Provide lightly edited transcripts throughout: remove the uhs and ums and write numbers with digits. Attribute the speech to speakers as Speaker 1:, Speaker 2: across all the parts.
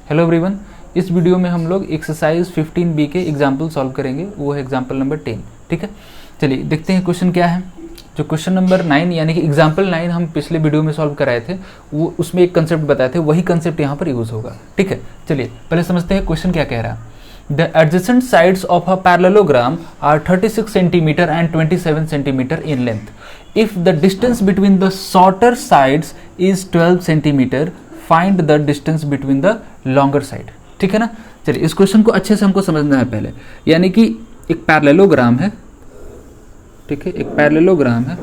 Speaker 1: Hello everyone, इस video में हम लोग एक्सरसाइज 15B के एग्जाम्पल सॉल्व करेंगे। वो है एग्जाम्पल नंबर 10। ठीक है, चलिए देखते हैं क्वेश्चन क्या है। जो क्वेश्चन नंबर 9 यानी कि एग्जाम्पल 9 हम पिछले वीडियो में सॉल्व कराए थे, वो उसमें एक कंसेप्ट बताए थे, वही कंसेप्ट यहाँ पर यूज होगा। ठीक है, चलिए पहले समझते हैं क्वेश्चन क्या कह रहा है। The adjacent sides of a parallelogram are 36 centimetre and 27 centimetre in length. If the distance between the shorter sides is 12 centimetre, find the distance between the longer side. ठीक है ना। चलिए इस क्वेश्चन को अच्छे से हमको समझना है पहले। यानी कि एक पैरेललोग्राम है, ठीक है, एक पैरेललोग्राम है,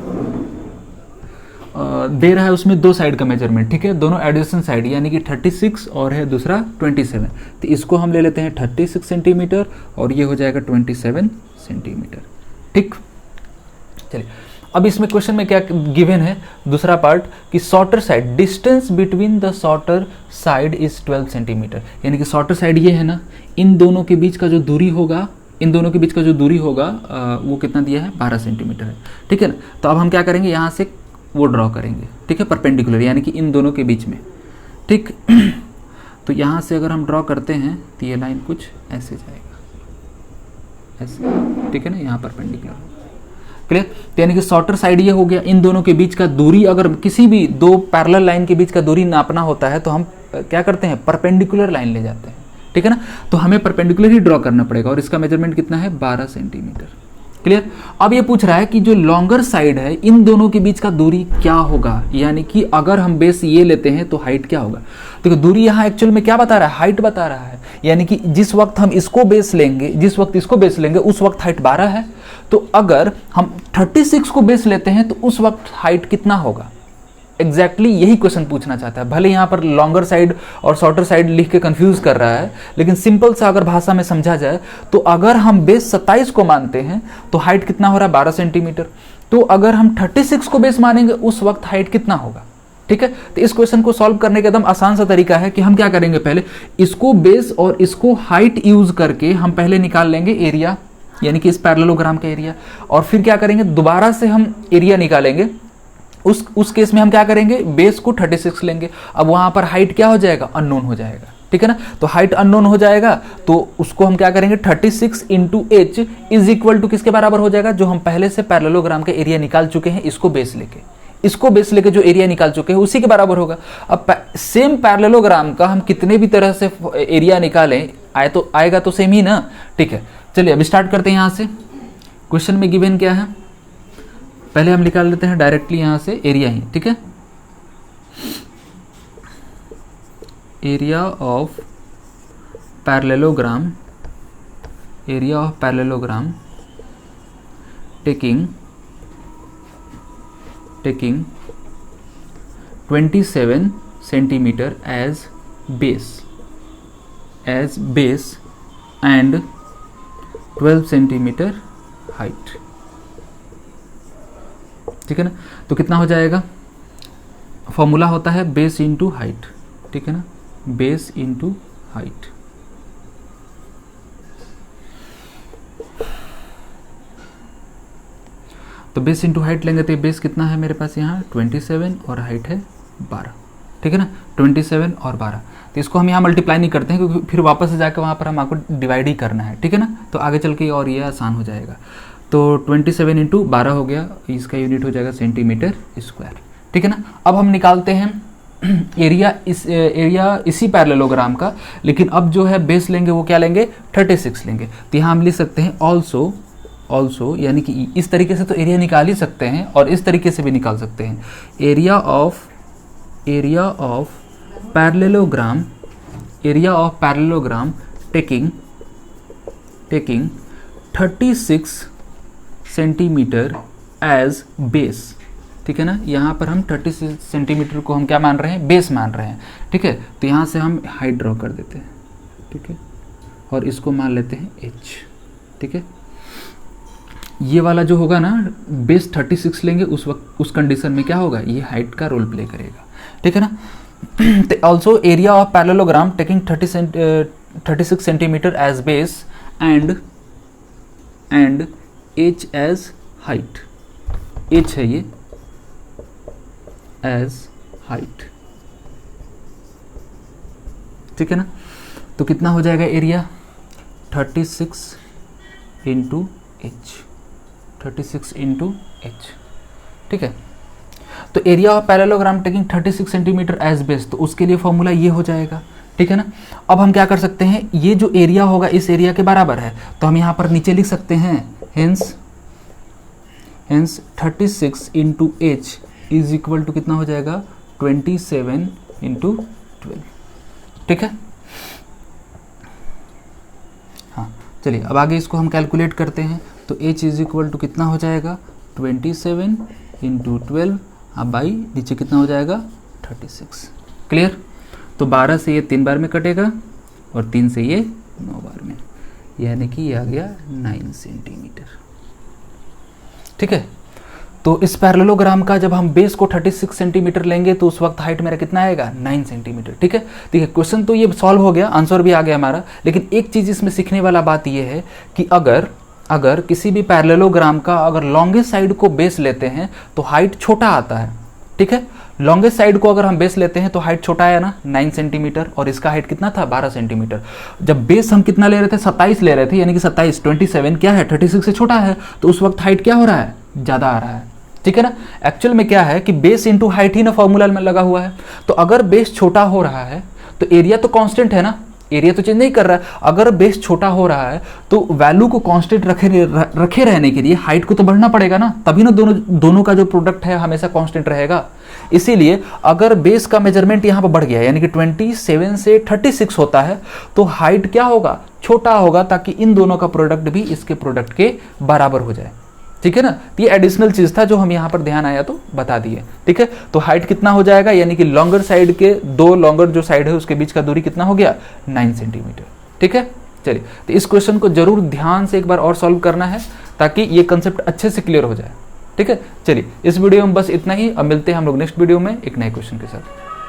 Speaker 1: दे रहा है उसमें दो साइड का मेजरमेंट। ठीक है, दोनों एडजेसेंट साइड यानी कि 36 और है दूसरा 27। तो इसको हम ले लेते हैं 36 सेंटीमीटर और ये हो जाएगा 27 सेंटीमीटर। ठीक, चलिए अब इसमें क्वेश्चन में क्या गिवन है, दूसरा पार्ट कि shorter side, distance between the shorter side is 12 centimetre. यानी कि शॉर्टर साइड ये है ना, इन दोनों के बीच का जो दूरी होगा, इन दोनों के बीच का जो दूरी होगा वो कितना दिया है, 12 सेंटीमीटर है। ठीक है ना। तो अब हम क्या करेंगे, यहाँ से वो ड्रॉ करेंगे। ठीक है, परपेंडिकुलर यानी कि इन दोनों के बीच में। ठीक तो यहाँ से अगर हम ड्रॉ करते हैं तो ये लाइन कुछ ऐसे जाएगा, ऐसे। ठीक है ना, यहाँ परपेंडिकुलर। क्लियर। यानी कि शॉर्टर साइड ये हो गया। इन दोनों के बीच का दूरी, अगर किसी भी दो पैरेलल लाइन के बीच का दूरी नापना होता है तो हम क्या करते हैं, परपेंडिकुलर लाइन ले जाते हैं। ठीक है ना। तो हमें परपेंडिकुलर ही ड्रॉ करना पड़ेगा और इसका मेजरमेंट कितना है, 12 सेंटीमीटर। क्लियर। अब ये पूछ रहा है कि जो लॉन्गर साइड है, इन दोनों के बीच का दूरी क्या होगा। यानी कि अगर हम बेस ये लेते हैं तो हाइट क्या होगा। देखो दूरी यहाँ एक्चुअल में क्या बता रहा है, हाइट बता रहा है। यानी कि जिस वक्त हम इसको बेस लेंगे, जिस वक्त इसको बेस लेंगे उस वक्त हाइट 12 है। तो अगर हम 36 को बेस लेते हैं तो उस वक्त हाइट कितना होगा। एग्जैक्टली यही क्वेश्चन पूछना चाहता है। भले यहाँ पर लॉन्गर साइड और शॉर्टर साइड लिख के कंफ्यूज कर रहा है, लेकिन सिंपल सा अगर भाषा में समझा जाए तो अगर हम बेस 27 को मानते हैं तो हाइट कितना हो रहा है, 12 सेंटीमीटर। तो अगर हम 36 को बेस मानेंगे उस वक्त हाइट कितना होगा। ठीक है। तो इस क्वेश्चन को सॉल्व करने का एकदम आसान सा तरीका है कि हम क्या करेंगे, पहले इसको बेस और इसको हाइट यूज करके हम पहले निकाल लेंगे एरिया, यानी कि इस पैरेललोग्राम का एरिया। और फिर क्या करेंगे, दोबारा से हम एरिया निकालेंगे। उस केस में हम क्या करेंगे, बेस को 36 लेंगे। अब वहां पर हाइट क्या हो जाएगा, अननोन हो जाएगा। ठीक है ना। तो हाइट अननोन हो जाएगा तो उसको हम क्या करेंगे, 36 into H is equal to किसके बराबर हो जाएगा, जो हम पहले से पैरेललोग्राम का एरिया निकाल चुके हैं, इसको बेस लेके जो एरिया निकाल चुके हैं उसी के बराबर होगा। अब सेम पैरेललोग्राम का हम कितने भी तरह से एरिया निकालें, आएगा तो सेम ही ना। ठीक है, चलिए अब स्टार्ट करते हैं। यहां से क्वेश्चन में गिवन क्या है, पहले हम निकाल लेते हैं डायरेक्टली यहां से एरिया ही। ठीक है, area of parallelogram, area of parallelogram taking 27 centimetre as base and 12 centimetre height. ठीक है ना। तो कितना हो जाएगा, फॉर्मूला होता है बेस इंटू हाइट। ठीक है ना, बेस इंटू हाइट। तो बेस इंटू हाइट लेंगे तो बेस कितना है मेरे पास यहाँ 27 और हाइट है 12। ठीक है ना, 27 और 12। तो इसको हम यहाँ मल्टीप्लाई नहीं करते हैं क्योंकि फिर वापस से जाकर वहाँ पर हम आपको डिवाइड ही करना है। ठीक है ना। तो आगे चल के और ये आसान हो जाएगा। तो 27 इंटू 12 हो गया, इसका यूनिट हो जाएगा सेंटीमीटर स्क्वायर। ठीक है ना। अब हम निकालते हैं एरिया इसी पैरेललोग्राम का, लेकिन अब जो है बेस लेंगे वो क्या लेंगे, 36 लेंगे। तो यहाँ हम लिख सकते हैं ऑल्सो, यानी कि इस तरीके से तो एरिया निकाल ही सकते हैं और इस तरीके से भी निकाल सकते हैं। Area of parallelogram taking 36 centimetre as base. ठीक है ना, यहाँ पर हम 36 सेंटीमीटर को हम क्या मान रहे हैं, बेस मान रहे हैं। ठीक है। तो यहाँ से हम हाइट ड्रॉ कर देते हैं। ठीक है, और इसको मान लेते हैं एच। ठीक है, ये वाला जो होगा ना, बेस 36 लेंगे, उस कंडीशन में क्या होगा, ये हाइट का रोल प्ले करेगा। ठीक है ना। Also area of parallelogram taking 36 centimetre as base and H as height. H है ये एज हाइट। ठीक है ना। तो कितना हो जाएगा area 36 into H, 36 into H, ठीक है। तो area of parallelogram taking 36 centimetre as base, तो उसके लिए फॉर्मूला ये हो जाएगा, ठीक है ना। अब हम क्या कर सकते हैं, ये जो एरिया होगा इस एरिया के बराबर है, तो हम यहाँ पर नीचे लिख सकते हैं hence 36 into H is equal to कितना हो जाएगा 27 इंटू 12, ठीक है। हाँ चलिए अब आगे इसको हम कैलकुलेट करते हैं। तो h इज इक्वल टू कितना हो जाएगा 27 इंटू 12, अब बाई नीचे कितना हो जाएगा 36, क्लियर। तो 12 से ये 3 बार में कटेगा और 3 से ये 9 बार में, यानी कि ये आ गया 9 सेंटीमीटर, ठीक है। तो इस पैरेललोग्राम का जब हम बेस को 36 सेंटीमीटर लेंगे तो उस वक्त हाइट मेरा कितना आएगा 9 सेंटीमीटर, ठीक है। देखिए क्वेश्चन तो ये सॉल्व हो गया, आंसर भी आ गया हमारा, लेकिन एक चीज़ इसमें सीखने वाला बात ये है कि अगर किसी भी पैरेललोग्राम का अगर लॉन्गेस्ट साइड को बेस लेते हैं तो हाइट छोटा आता है, ठीक है। लॉन्गेस्ट साइड को अगर हम बेस लेते हैं तो हाइट छोटा आया ना 9 सेंटीमीटर, और इसका हाइट कितना था 12 सेंटीमीटर। जब बेस हम कितना ले रहे थे 27 ले रहे थे, यानी कि 27 क्या है 36 से छोटा है, तो उस वक्त हाइट क्या हो रहा है ज़्यादा आ रहा है, ठीक है ना। एक्चुअल में क्या है कि बेस इंटू हाइट ही ना फॉर्मूला में लगा हुआ है। तो अगर बेस छोटा हो रहा है तो एरिया तो कांस्टेंट है ना, एरिया तो चेंज नहीं कर रहा है। अगर बेस छोटा हो रहा है तो वैल्यू को कांस्टेंट रखे रहने के लिए हाइट को तो बढ़ना पड़ेगा ना, तभी ना दोनों का जो प्रोडक्ट है हमेशा कांस्टेंट रहेगा। इसीलिए अगर बेस का मेजरमेंट यहाँ पर बढ़ गया यानी कि 27 से 36 होता है तो हाइट क्या होगा छोटा होगा, ताकि इन दोनों का प्रोडक्ट भी इसके प्रोडक्ट के बराबर हो जाए, ठीक है ना। ये एडिशनल चीज था जो हम यहाँ पर ध्यान आया तो बता दिए, ठीक है। तो हाइट कितना हो जाएगा, यानी कि लॉन्गर साइड के दो लॉन्गर जो साइड है उसके बीच का दूरी कितना हो गया 9 सेंटीमीटर, ठीक है। चलिए तो इस क्वेश्चन को जरूर ध्यान से एक बार और सॉल्व करना है ताकि ये कंसेप्ट अच्छे से क्लियर हो जाए, ठीक है। चलिए इस वीडियो में बस इतना ही, अब मिलते हैं हम लोग नेक्स्ट वीडियो में एक नए क्वेश्चन के साथ।